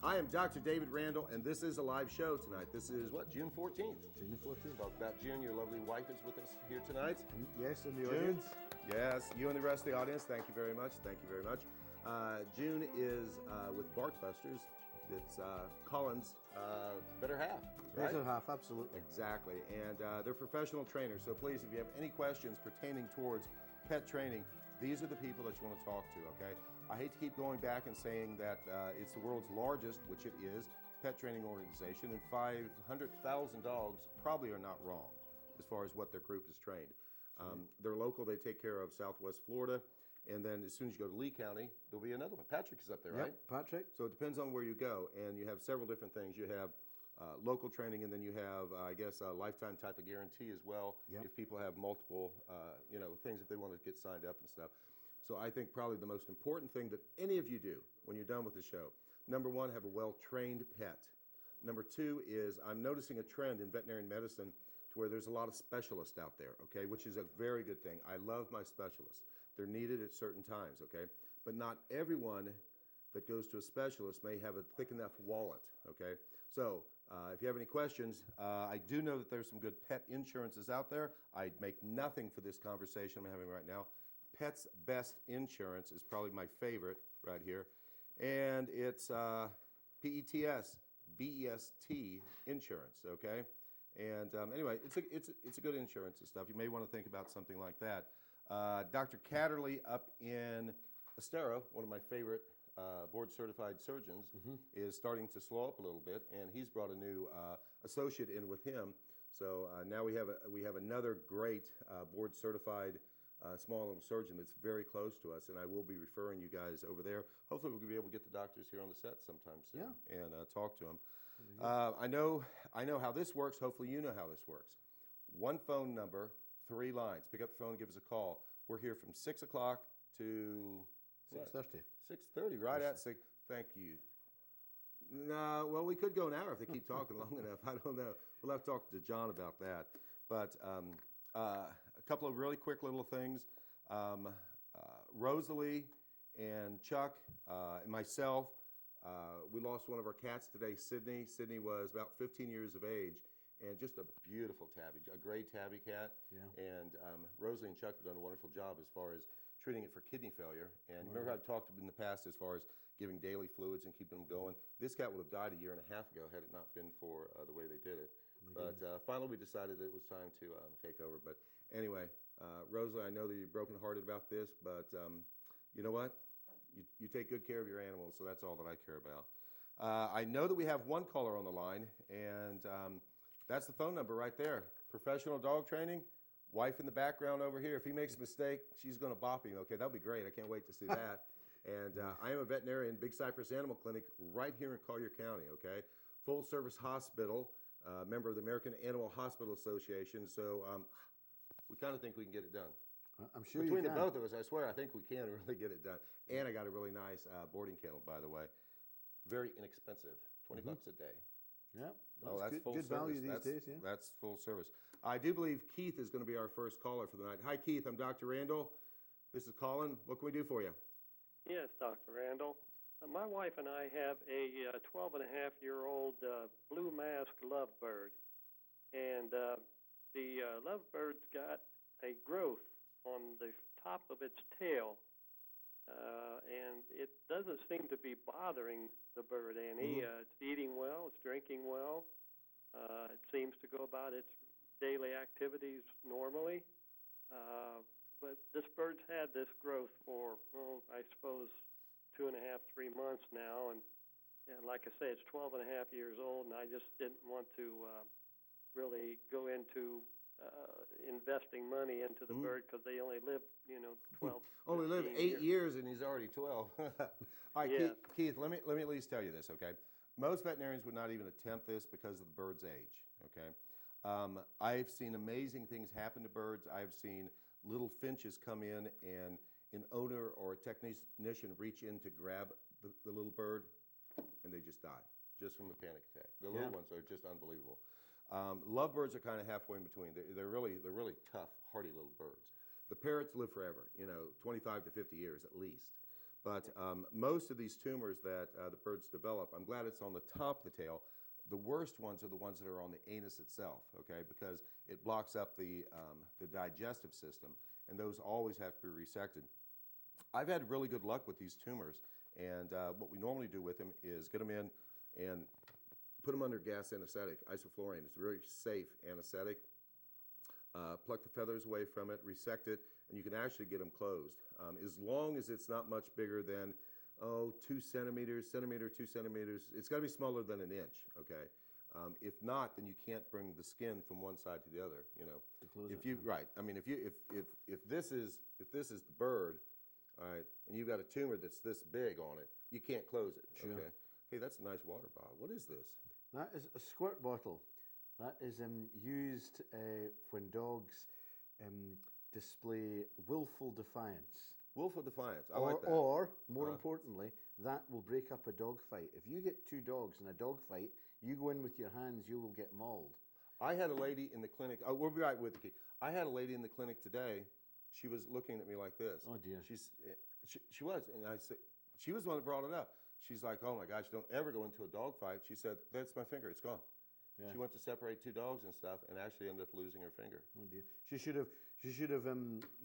I am Dr. David Randall, and this is a live show tonight. This is what, June 14th? June the 14th. Talk about June. Your lovely wife is with us here tonight. Yes, in the June. audience. Yes, you and the rest of the audience. Thank you very much. Thank you very much. June is with Barkbusters. It's Colin's better half. Right? Better half, absolutely. Exactly, and they're professional trainers. So please, if you have any questions pertaining towards pet training, these are the people that you want to talk to, okay? I hate to keep going back and saying that it's the world's largest, which it is, pet training organization, and 500,000 dogs probably are not wrong as far as what their group is trained. They're local, they take care of Southwest Florida, and then as soon as you go to Lee County, there'll be another one. Patrick is up there, right? Patrick. So it depends on where you go, and you have several different things. You have local training, and then you have, I guess, a lifetime type of guarantee as well. Yep. If people have multiple, things if they want to get signed up and stuff. So I think probably the most important thing that any of you do when you're done with the show, number one, have a well-trained pet. Number two is I'm noticing a trend in veterinary medicine to where there's a lot of specialists out there, okay, which is a very good thing. I love my specialists. They're needed at certain times, okay? But not everyone that goes to a specialist may have a thick enough wallet, okay? So if you have any questions, I do know that there's some good pet insurances out there. I'd make nothing for this conversation I'm having right now. Pets Best Insurance is probably my favorite right here. And it's PETS, BEST Insurance, okay? And anyway, it's a good insurance and stuff. You may want to think about something like that. Dr. Catterley up in Estero, one of my favorite board-certified surgeons, is starting to slow up a little bit, and he's brought a new associate in with him. So now we have another great board-certified small little surgeon that's very close to us, and I will be referring you guys over there. Hopefully we'll be able to get the doctors here on the set sometime soon and talk to them. I know how this works. Hopefully you know how this works. One phone number, 3 lines. Pick up the phone, give us a call. We're here from 6 o'clock to 6:30. 6:30, right at 6. Thank you. No, well, we could go an hour if they keep talking long enough. I don't know. We'll have to talk to John about that. But a couple of really quick little things. Rosalie and Chuck and myself, we lost one of our cats today, Sydney. Sydney was about 15 years of age and just a beautiful tabby, a gray tabby cat. Yeah. And Rosalie and Chuck have done a wonderful job as far as treating it for kidney failure. And remember I've talked in the past as far as giving daily fluids and keeping them going. This cat would have died a year and a half ago had it not been for the way they did it. But finally we decided that it was time to take over. But anyway, Rosalie, I know that you're brokenhearted about this, but you know what? You take good care of your animals, so that's all that I care about. I know that we have one caller on the line, and that's the phone number right there. Professional dog training, wife in the background over here. If he makes a mistake, she's going to bop him. Okay, that'll be great. I can't wait to see that. And I am a veterinarian, Big Cypress Animal Clinic, right here in Collier County, okay? Full-service hospital, member of the American Animal Hospital Association, so we kind of think we can get it done. I'm sure Between you can. the both of us, I swear, I think we can really get it done. And I got a really nice boarding kennel, by the way. Very inexpensive, 20 bucks a day. Yeah, That's good, full good service. value these days, yeah. That's full service. I do believe Keith is going to be our first caller for the night. Hi, Keith. I'm Dr. Randall. This is Colin. What can we do for you? Yes, Dr. Randall. My wife and I have a 12-and-a-half-year-old blue mask lovebird. And the lovebird's got a growth on the top of its tail, and it doesn't seem to be bothering the bird any. It's eating well, it's drinking well. It seems to go about its daily activities normally. But this bird's had this growth for, I suppose, 2.5, 3 months now. And like I say, it's 12-and-a-half years old, and I just didn't want to really go into investing money into the bird because they only live, 12. Only live 8 years and he's already 12. All right, Yeah. Keith, let me at least tell you this, okay? Most veterinarians would not even attempt this because of the bird's age, okay? I've seen amazing things happen to birds. I've seen little finches come in and an owner or a technician reach in to grab the little bird and they just die just from a panic attack. The little ones are just unbelievable. Lovebirds are kind of halfway in between. They're really tough, hardy little birds. The parrots live forever, 25 to 50 years at least. But most of these tumors that the birds develop, I'm glad it's on the top of the tail. The worst ones are the ones that are on the anus itself, okay, because it blocks up the digestive system, and those always have to be resected. I've had really good luck with these tumors, and what we normally do with them is get them in and put them under gas anesthetic, isoflurane. It's a very safe anesthetic. Pluck the feathers away from it, resect it, and you can actually get them closed. As long as it's not much bigger than, 2 centimeters, 2 centimeters. It's got to be smaller than an inch, okay? If not, then you can't bring the skin from one side to the other, you know. If you, right, I mean, if this is the bird, all right, and you've got a tumor that's this big on it, you can't close it, Sure. okay? Hey, that's a nice water bottle. What is this? That is a squirt bottle. That is used when dogs display willful defiance. Willful defiance. I like that. Or, more importantly, that will break up a dog fight. If you get 2 dogs in a dog fight, you go in with your hands, you will get mauled. I had a lady in the clinic. Oh, we'll be right with you. I had a lady in the clinic today. She was looking at me like this. Oh, dear. She was, and I said, she was the one that brought it up. She's like, oh my gosh, don't ever go into a dog fight. She said, that's my finger, it's gone. Yeah. She went to separate 2 dogs and stuff, and actually ended up losing her finger. Oh dear. She should have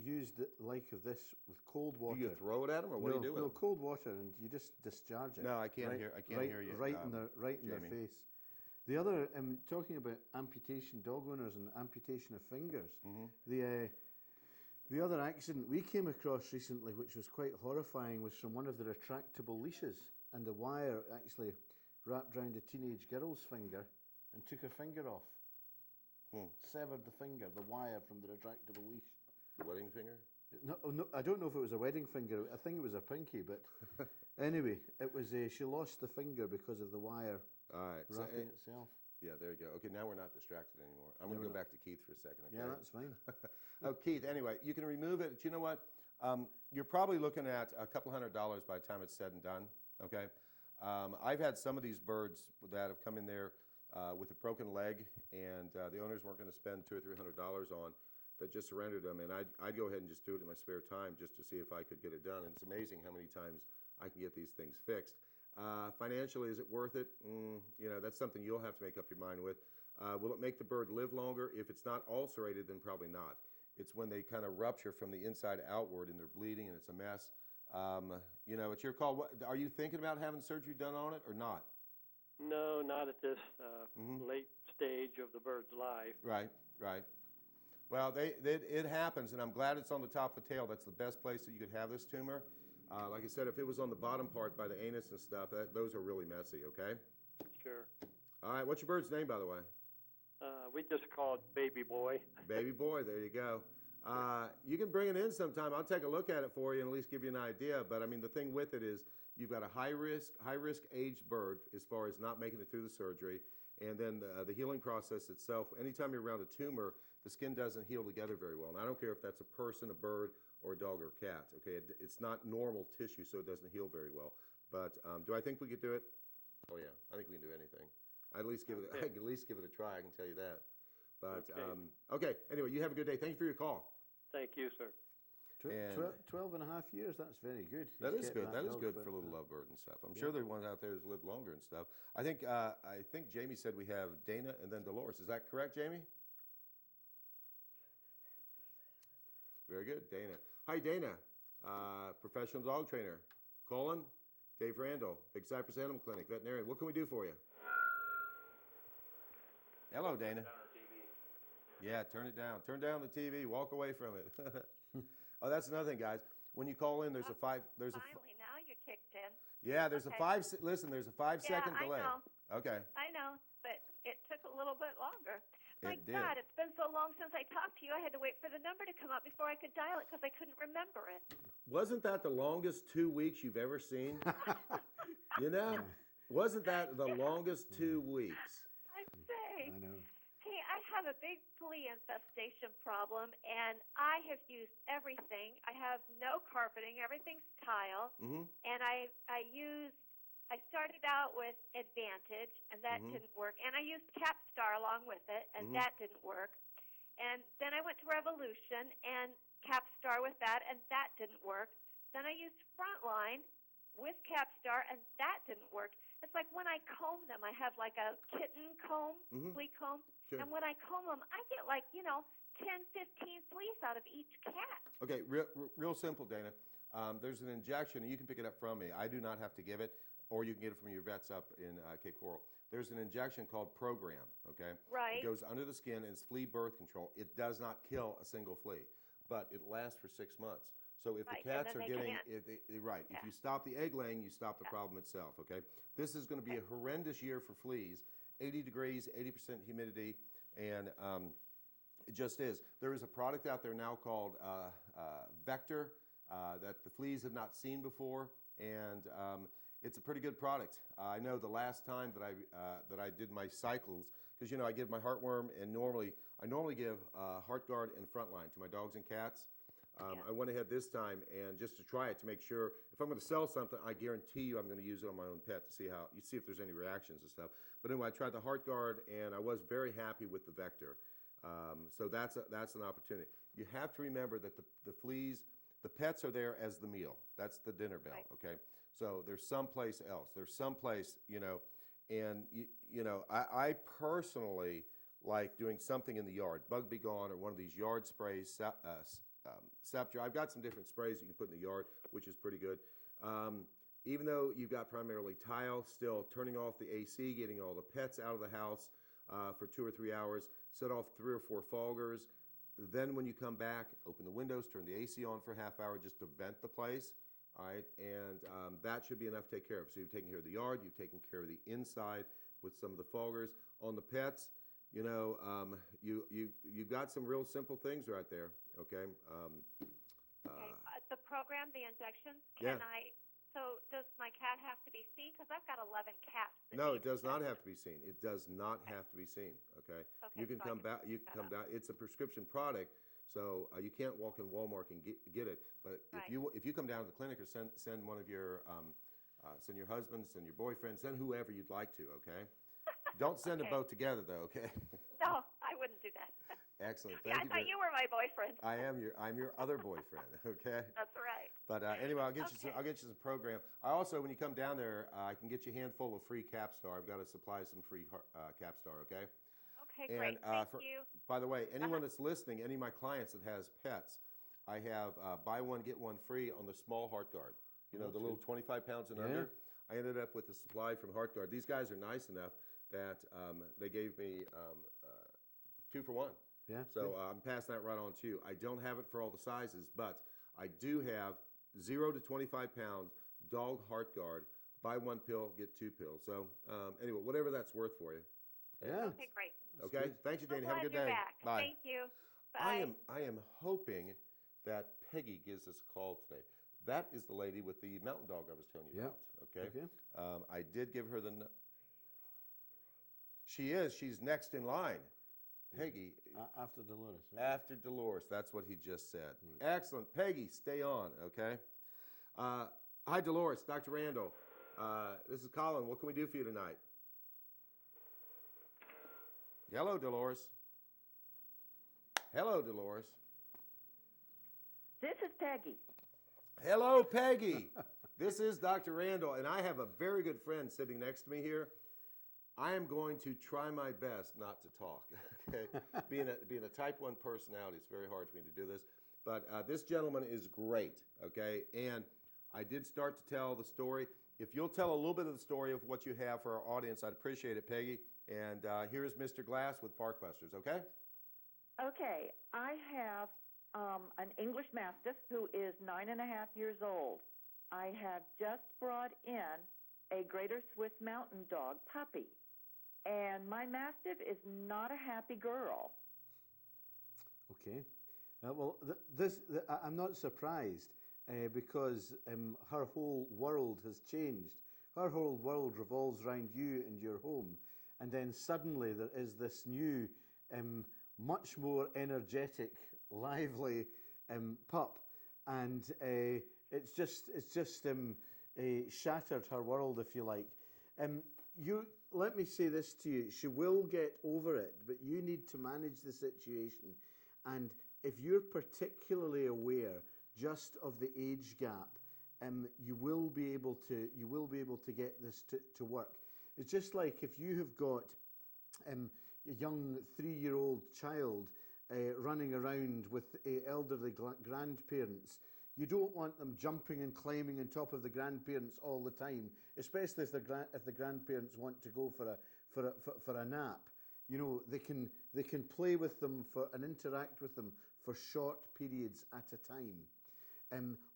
used the like of this with cold water. Do you throw it at them, or what do you do with No, them? cold water, and you just discharge it. No, I can't hear. I can't hear you. Right in their face. The other, talking about amputation, dog owners and amputation of fingers. Mm-hmm. The other accident we came across recently, which was quite horrifying, was from one of the retractable leashes, and the wire actually wrapped round a teenage girl's finger and took her finger off. Severed the finger, the wire from the retractable leash. The wedding finger? No, I don't know if it was a wedding finger. I think it was a pinky, but anyway, it was she lost the finger because of the wire wrapping itself. Yeah, there you go. Okay, now we're not distracted anymore. I'm going to go back to Keith for a second. Okay? Yeah, that's fine. Oh, Keith, anyway, you can remove it. But you know what? You're probably looking at a couple $100 by the time it's said and done, okay? I've had some of these birds that have come in there with a broken leg, and the owners weren't going to spend $200 or $300 on, that just surrendered them, and I'd go ahead and just do it in my spare time just to see if I could get it done. And it's amazing how many times I can get these things fixed. Financially, is it worth it? You know, that's something you'll have to make up your mind with. Will it make the bird live longer? If it's not ulcerated, then probably not. It's when they kind of rupture from the inside outward and they're bleeding and it's a mess. You know, it's your call. Are you thinking about having surgery done on it or not? No, not at this late stage of the bird's life. Right, right. Well, it happens, and I'm glad it's on the top of the tail. That's the best place that you could have this tumor. Like I said, if it was on the bottom part by the anus and stuff, those are really messy, okay? Sure. All right, what's your bird's name, by the way? We just call it Baby Boy. Baby Boy, there you go. You can bring it in sometime. I'll take a look at it for you and at least give you an idea. But, I mean, the thing with it is you've got a high-risk aged bird as far as not making it through the surgery. And then the healing process itself, anytime you're around a tumor, the skin doesn't heal together very well. And I don't care if that's a person, a bird, or a dog or a cat, okay? It's not normal tissue, so it doesn't heal very well. But do I think we could do it? Oh, yeah, I think we can do anything. I'd at least give it a try, I can tell you that. But, okay, anyway, you have a good day. Thank you for your call. Thank you, sir. 12 and a half years, that's very good. That is good. That is good for a little lovebird and stuff. I'm sure there are ones out there that live longer and stuff. I think Jamie said we have Dana and then Dolores. Is that correct, Jamie? Very good, Dana. Hi, Dana, professional dog trainer. Colin, Dave Randall, Big Cypress Animal Clinic, veterinarian. What can we do for you? Hello, Dana. Yeah, turn it down. Turn down the TV. Walk away from it. Oh, that's another thing, guys. When you call in, there's a five. Finally, now you kicked in. Yeah, there's a 5. Listen, there's a 5-second delay. I know. Okay. I know, but it took a little bit longer. My It did. God, it's been so long since I talked to you. I had to wait for the number to come up before I could dial it because I couldn't remember it. Wasn't that the longest 2 weeks you've ever seen? You know, wasn't that the longest 2 weeks? I'd say. I know. Hey, I have a big flea infestation problem, and I have used everything. I have no carpeting. Everything's tile. Mm-hmm. And I started out with Advantage, and that didn't work. And I used Capstar along with it, and that didn't work. And then I went to Revolution and Capstar with that, and that didn't work. Then I used Frontline with Capstar, and that didn't work. It's like when I comb them, I have like a kitten comb, flea comb, Sure. and when I comb them, I get like, 10, 15 fleas out of each cat. Okay, real simple, Dana. There's an injection, and you can pick it up from me. I do not have to give it, or you can get it from your vets up in Cape Coral. There's an injection called Program, okay? Right. It goes under the skin, and it's flea birth control. It does not kill a single flea, but it lasts for 6 months. So if Right, the and cats then are they getting, can't. right, if you stop the egg laying, you stop the problem itself, okay? This is going to be a horrendous year for fleas, 80 degrees, 80% humidity, and it just is. There is a product out there now called Vector that the fleas have not seen before, and it's a pretty good product. I know the last time that I did my cycles, because I give my heartworm, and I normally give HeartGuard and Frontline to my dogs and cats. I went ahead this time and just to try it to make sure if I'm going to sell something, I guarantee you I'm going to use it on my own pet to see if there's any reactions and stuff. But anyway, I tried the HeartGuard and I was very happy with the Vector. So that's an opportunity. You have to remember that the fleas, the pets are there as the meal. That's the dinner bell. Right. Okay. So there's someplace else. There's someplace and I personally like doing something in the yard, Bug Be Gone or one of these yard sprays. Scepter. I've got some different sprays you can put in the yard, which is pretty good. Even though you've got primarily tile, still turning off the AC, getting all the pets out of the house for 2 or 3 hours, set off 3 or 4 foggers. Then when you come back, open the windows, turn the AC on for a half hour just to vent the place. All right, and that should be enough to take care of. So you've taken care of the yard, you've taken care of the inside with some of the foggers. On the pets, you've got some real simple things right there. Okay. The program, the injections, Yeah. So does my cat have to be seen? Because I've got 11 cats. No, it does not have to be seen. It does not have to be seen. Okay. Okay, You can so I come can back. You pick can that come down. It's a prescription product, so you can't walk in Walmart and get it. But Right. if you come down to the clinic or send one of your send your husband, send your boyfriend, send whoever you'd like to. Okay. Don't send them Okay. both together though. Okay. No, I wouldn't do that. Excellent. Yeah, I thought you were my boyfriend. I'm your other boyfriend. Okay. That's right. But anyway, I'll get you Okay. I'll get you some program. I also, when you come down there, I can get you a handful of free Capstar. I've got to supply some free Capstar. Okay. Okay, great. Thank you. By the way, anyone that's listening, any of my clients that has pets, I have buy one get one free on the small HeartGuard. The little 25 pounds and under. I ended up with a supply from HeartGuard. These guys are nice enough that they gave me 2 for 1. Yeah. So I'm passing that right on to you. I don't have it for all the sizes, but I do have 0 to 25 pounds dog HeartGuard. Buy 1 pill, get 2 pills. So anyway, whatever that's worth for you. Yeah. Okay, great. Okay. Thank you, I'm Dana. Have a glad good you're day. back. Bye. Thank you. Bye. I am hoping that Peggy gives us a call today. That is the lady with the mountain dog I was telling you about. Okay. I did give her the. She is. She's next in line. Peggy. After Dolores. Right? After Dolores. That's what he just said. Excellent. Peggy, stay on. Okay. Hi, Dolores. Dr. Randall. This is Colin. What can we do for you tonight? Hello, Dolores. Hello, Dolores. This is Peggy. Hello, Peggy. This is Dr. Randall, and I have a very good friend sitting next to me here. I am going to try my best not to talk. Okay, being a type 1 personality, it's very hard for me to do this. But this gentleman is great. Okay, and I did start to tell the story. If you'll tell a little bit of the story of what you have for our audience, I'd appreciate it, Peggy. And here's Mr. Glass with Parkbusters. Okay. Okay, I have an English Mastiff who is 9.5 years old. I have just brought in a Greater Swiss Mountain Dog puppy, and my Mastiff is not a happy girl. Okay. I'm not surprised because her whole world has changed. Her whole world revolves around you and your home. And then suddenly there is this new, much more energetic, lively pup. And it's just shattered her world, if you like. Let me say this to you. She will get over it, but you need to manage the situation. And if you're particularly aware just of the age gap you will be able to get this to work. It's just like if you have got a young 3-year-old child running around with elderly grandparents. You don't want them jumping and climbing on top of the grandparents all the time, especially if the grandparents want to go for a nap. You know, they can play with them and interact with them for short periods at a time.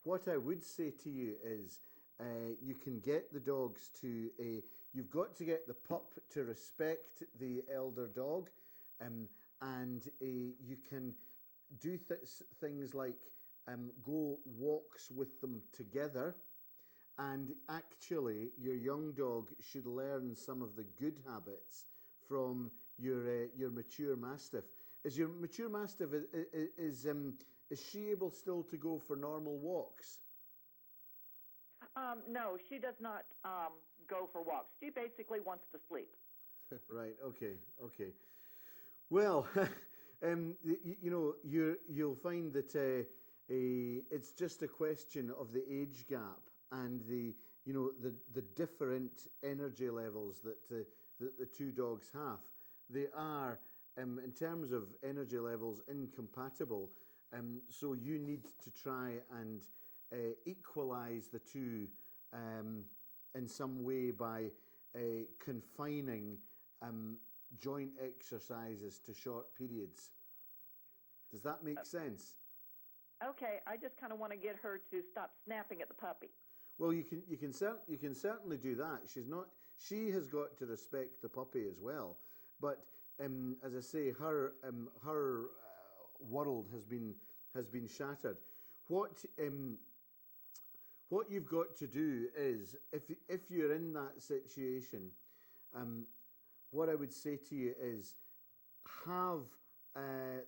What I would say to you is you can get the dogs to you've got to get the pup to respect the elder dog, and you can do things like go walks with them together, and actually your young dog should learn some of the good habits from your mature mastiff. Is your mature mastiff is she able still to go for normal walks? No, she does not go for walks. She basically wants to sleep. Right. Okay. Well, you know, you'll find that it's just a question of the age gap and the different energy levels that the two dogs have. They are, in terms of energy levels, incompatible. So you need to try and equalize the two in some way by confining joint exercises to short periods. Does that make sense? Okay, I just kind of want to get her to stop snapping at the puppy. Well, you can certainly do that. She has got to respect the puppy as well. But as I say, her world has been shattered. What you've got to do is, if you're in that situation, what I would say to you is have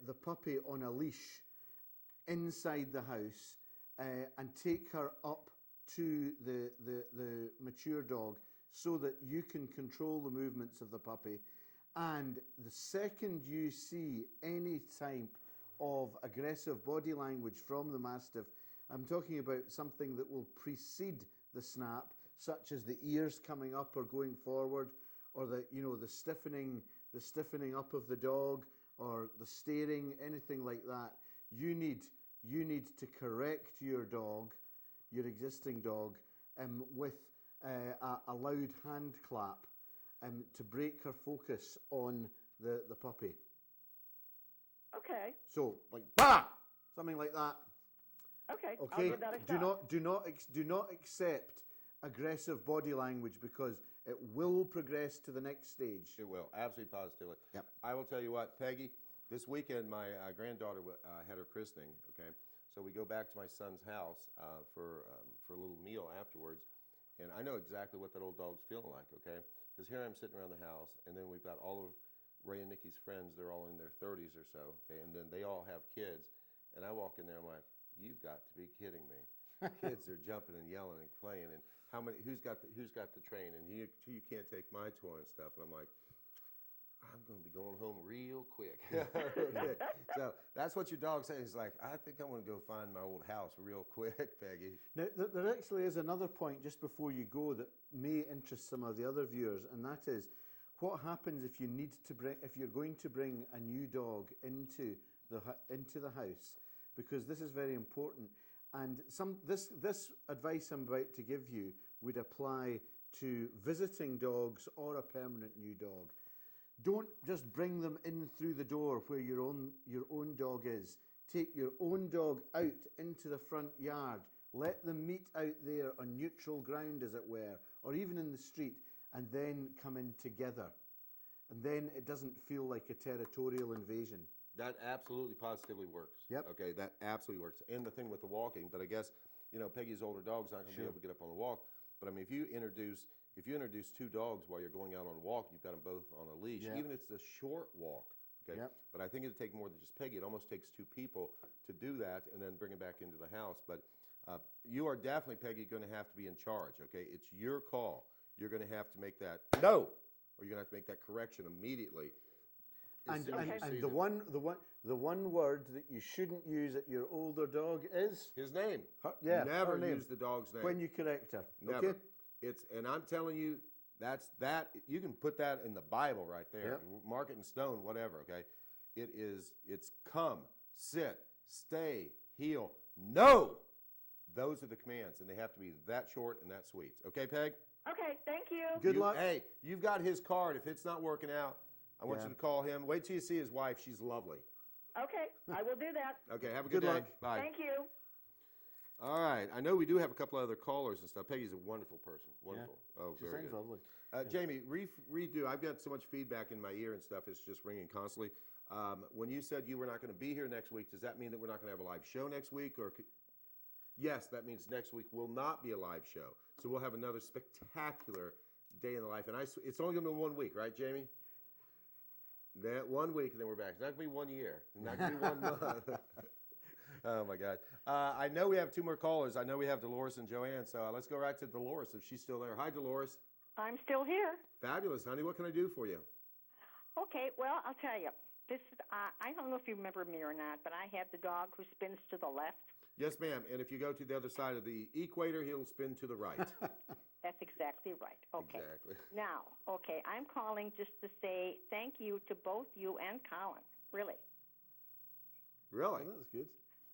the puppy on a leash inside the house and take her up to the mature dog so that you can control the movements of the puppy. And the second you see any type of aggressive body language from the Mastiff, I'm talking about something that will precede the snap, such as the ears coming up or going forward, or the stiffening up of the dog, or the staring, anything like that. You need to correct your dog, your existing dog, with a loud hand clap to break her focus on the puppy. Okay. So, like, bah! Something like that. Okay. Okay. I'll give that a shot. Do not accept aggressive body language, because it will progress to the next stage. It will, absolutely positively. Yep. I will tell you what, Peggy, this weekend my granddaughter had her christening, okay? So we go back to my son's house for a little meal afterwards, and I know exactly what that old dog's feeling like, okay? Because here I'm sitting around the house, and then we've got all of Ray and Nikki's friends. They're all in their 30s or so, okay? And then they all have kids, and I walk in there, I'm like, you've got to be kidding me. Kids are jumping and yelling and playing, and who's got the train, and you can't take my toy and stuff. And I'm like, I'm going to be going home real quick. Okay. So that's what your dog says. He's like, I think I'm going to go find my old house real quick, Peggy. Now, there actually is another point just before you go that may interest some of the other viewers, and that is, what happens if you're going to bring a new dog into the house, because this is very important. And this advice I'm about to give you would apply to visiting dogs or a permanent new dog. Don't just bring them in through the door where your own dog is. Take your own dog out into the front yard. Let them meet out there on neutral ground, as it were, or even in the street, and then come in together. And then it doesn't feel like a territorial invasion. That absolutely positively works. Yep. Okay, that absolutely works. And the thing with the walking, but I guess, Peggy's older dog's not going to be able to get up on a walk. But I mean, if you introduce two dogs while you're going out on a walk, you've got them both on a leash, even if it's a short walk. Okay. Yep. But I think it'd take more than just Peggy. It almost takes two people to do that and then bring it back into the house. But you are definitely, Peggy, going to have to be in charge. Okay, it's your call. You're going to have to make that no, or you're going to have to make that correction immediately. And, soon as you see and him. the one word that you shouldn't use at your older dog is His name. yeah, Never her name. use the dog's name. When you correct her. Never. Okay. And I'm telling you, that you can put that in the Bible right there. Yep. Mark it in stone, whatever. Okay, it's come, sit, stay, heel, no. Those are the commands, and they have to be that short and that sweet. Okay, Peg? Okay, thank you. Good luck. Hey, you've got his card. If it's not working out, I want Yeah. you to call him. Wait till you see his wife. She's lovely. Okay, I will do that. Okay, have a good Good day. luck. Bye. Thank you. All right. I know we do have a couple other callers and stuff. Peggy's a wonderful person. Wonderful. Oh, She very sounds good. lovely. Jamie, redo. I've got so much feedback in my ear and stuff. It's just ringing constantly. When you said you were not going to be here next week, does that mean that we're not going to have a live show next week? Or yes, that means next week will not be a live show. So we'll have another spectacular day in the life. And it's only going to be 1 week, right, Jamie? That 1 week, and then we're back. It's not going to be 1 year. It's not going to be 1 month. Oh, my God. I know we have two more callers. I know we have Dolores and Joanne, so let's go right to Dolores if she's still there. Hi, Dolores. I'm still here. Fabulous, honey. What can I do for you? Okay, well, I'll tell you. This is, I don't know if you remember me or not, but I have the dog who spins to the left. Yes, ma'am. And if you go to the other side of the equator, he'll spin to the right. That's exactly right. Okay. Exactly. Now, okay, I'm calling just to say thank you to both you and Colin. Really. Really? Oh, that's good.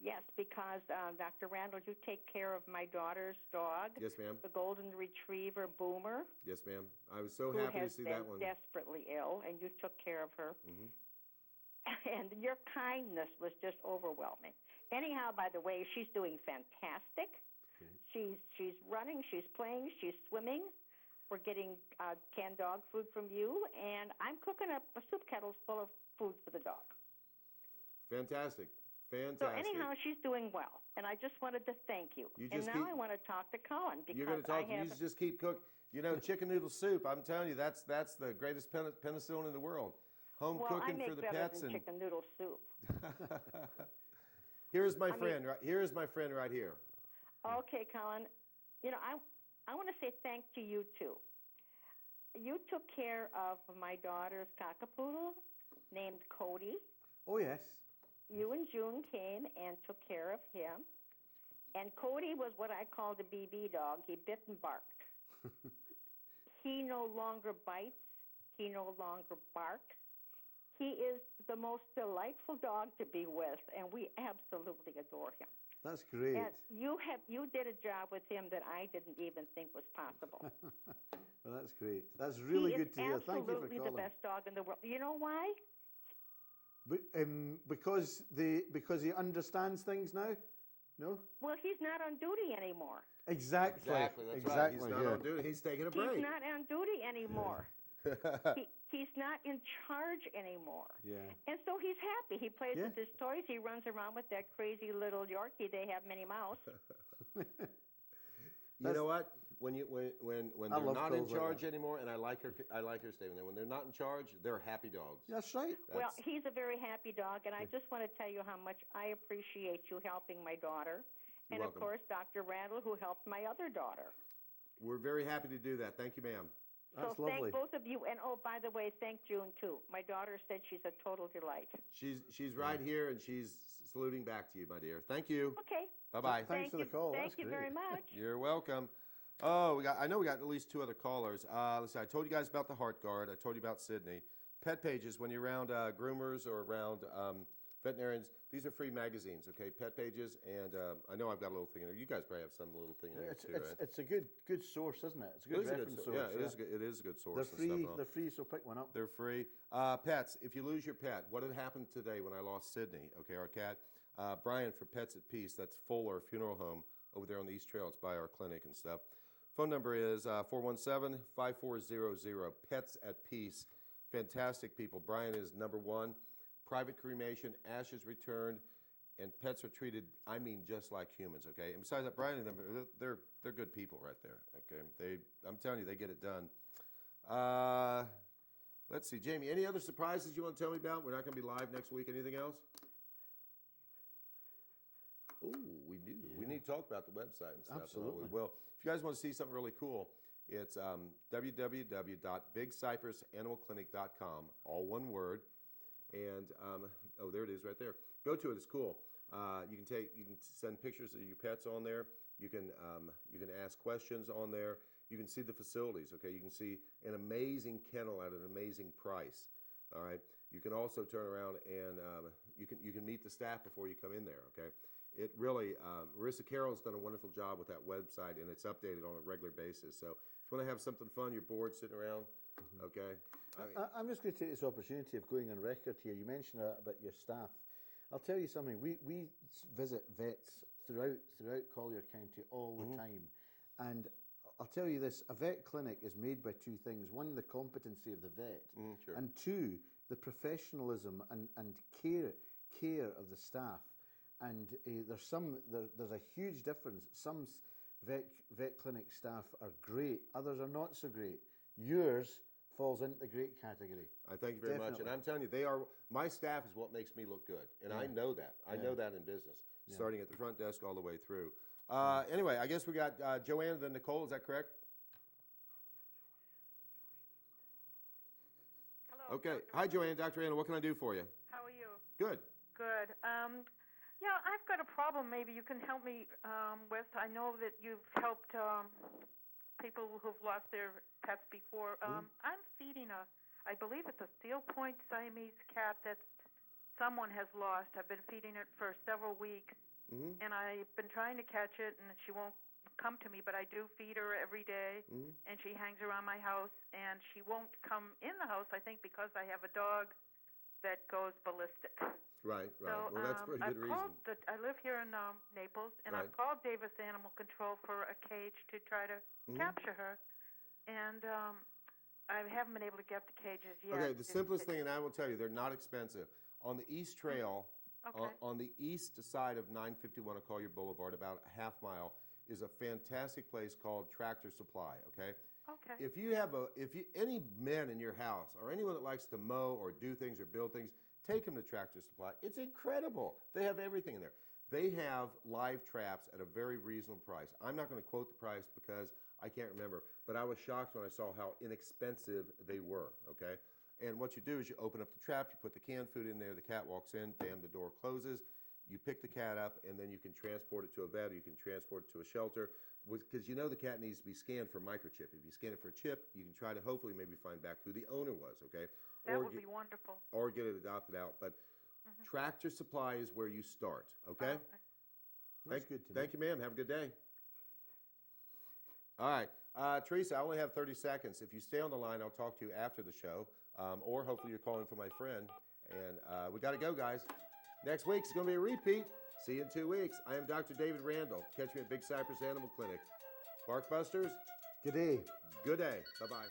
Yes, because Dr. Randall, you take care of my daughter's dog, Yes, ma'am. the golden retriever Boomer, Yes, ma'am. I was so who happy to has see been that one. desperately ill, and you took care of her. Mhm. And your kindness was just overwhelming. Anyhow, by the way, she's doing fantastic. Okay. She's running, she's playing, she's swimming. We're getting canned dog food from you, and I'm cooking up a soup kettle full of food for the dog. Fantastic. Fantastic. So anyhow, she's doing well, and I just wanted to thank you. You And just now keep- I want to talk to Colin because You're going to talk. I have You just keep cooking. You know, chicken noodle soup. I'm telling you, that's the greatest penicillin in the world. Home well, I cooking make for the better pets than and. chicken noodle soup. Here's my I mean- friend. Here is my friend right here. Okay, Colin. You know, I want to say thank to you too. You took care of my daughter's cockapoodle named Cody. Oh, yes. You and June came and took care of him. And Cody was what I called a BB dog. He bit and barked. He no longer bites. He no longer barks. He is the most delightful dog to be with, and we absolutely adore him. That's great. And you did a job with him that I didn't even think was possible. Well, that's great. That's really he good to hear. is Thank you for absolutely the calling. best dog in the world. You know why? Because he understands things now? No? Well, he's not on duty anymore. Exactly. That's exactly. right. He's not yeah. on duty. He's taking a break. He's not on duty anymore. He's not in charge anymore. Yeah. And so he's happy. He plays Yeah. with his toys. He runs around with that crazy little Yorkie they have, Minnie Mouse. You know what? When I they're love not in calls like charge that. anymore, and I like her statement. When they're not in charge, they're happy dogs. That's right. Well, That's- he's a very happy dog, and I just want to tell you how much I appreciate you helping my daughter. You're And, of welcome. course, Dr. Randall, who helped my other daughter. We're very happy to do that. Thank you, ma'am. That's so lovely. thank both of you. And, oh, by the way, thank June, too. My daughter said she's a total delight. She's right here, and she's saluting back to you, my dear. Thank you. Okay. Bye-bye. Thanks for the you. call. Thank That's you great. very much. You're welcome. Oh, I know we got at least two other callers. Let's see. I told you guys about the Heart Guard. I told you about Sydney. Pet Pages, when you're around groomers or around veterinarians, these are free magazines, okay? Pet Pages, and I know I've got a little thing in there. You guys probably have some little thing in there too, right? It's a good source, isn't it? It's a It good is a reference good source. yeah, it is a good source. They're and stuff free. and all. They're free, so pick one up. They're free. Pets, if you lose your pet, what had happened today when I lost Sydney, okay, our cat? Brian for Pets at Peace, that's Fuller Funeral Home over there on the East Trail. It's by our clinic and stuff. Phone number is 417-5400, Pets at Peace. Fantastic people. Brian is number one. Private cremation, ashes returned, and pets are treated, I mean, just like humans, okay? And besides that, Brian and them, they're good people right there, okay? I'm telling you, they get it done. Let's see, Jamie, any other surprises you want to tell me about? We're not going to be live next week. Anything else? Oh, we do. Yeah. We need to talk about the website and stuff. Absolutely. Well, if you guys want to see something really cool, it's www.bigcypressanimalclinic.com, all one word. And oh, there it is right there. Go to it. It's cool. You can send pictures of your pets on there. You can ask questions on there. You can see the facilities. Okay, you can see an amazing kennel at an amazing price. All right. You can also turn around and you can meet the staff before you come in there. Okay. It really, Marissa Carroll's done a wonderful job with that website, and it's updated on a regular basis. So if you want to have something fun, you're bored sitting around, okay? I'm just going to take this opportunity of going on record here. You mentioned about your staff. I'll tell you something. We visit vets throughout Collier County all the time, and I'll tell you this: a vet clinic is made by two things: one, the competency of the vet, Sure. and two, the professionalism and care of the staff. And there's a huge difference. Some vet clinic staff are great, others are not so great. Yours falls into the great category. I thank you very much. And I'm telling you, my staff is what makes me look good. And I know that. I know that in business, starting at the front desk all the way through. Anyway, I guess we got Joanne, then Nicole, is that correct? Hello. Okay. Hi, Joanne. Dr. Anna, what can I do for you? How are you? Good. Good. Yeah, I've got a problem maybe you can help me with. I know that you've helped people who've lost their pets before. I'm feeding I believe it's a Steel Point Siamese cat that someone has lost. I've been feeding it for several weeks, and I've been trying to catch it, and she won't come to me, but I do feed her every day, and she hangs around my house, and she won't come in the house, I think, because I have a dog that goes ballistic. Right. So, Well, that's for a good reason. I live here in Naples, and Right. I've called Davis Animal Control for a cage to try to capture her, and I haven't been able to get the cages yet. Okay, the simplest thing, and I will tell you, they're not expensive. On the East Trail, on the east side of 951 Collier Boulevard, about a half mile, is a fantastic place called Tractor Supply, okay? Okay. If you have any men in your house or anyone that likes to mow or do things or build things, take them to Tractor Supply. It's incredible. They have everything in there. They have live traps at a very reasonable price. I'm not going to quote the price because I can't remember, but I was shocked when I saw how inexpensive they were, okay? And what you do is you open up the trap, you put the canned food in there, the cat walks in, bam, the door closes. You pick the cat up, and then you can transport it to a vet, or you can transport it to a shelter, because you know the cat needs to be scanned for microchip. If you scan it for a chip, you can try to hopefully maybe find back who the owner was, okay? That would be wonderful. Or get it adopted out. But Tractor Supply is where you start, okay? That's good to know. Thank you, ma'am. Have a good day. All right. Teresa, I only have 30 seconds. If you stay on the line, I'll talk to you after the show, or hopefully you're calling for my friend. And we got to go, guys. Next week's going to be a repeat. See you in 2 weeks. I am Dr. David Randall. Catch me at Big Cypress Animal Clinic. Barkbusters, Good day. good day. Bye-bye.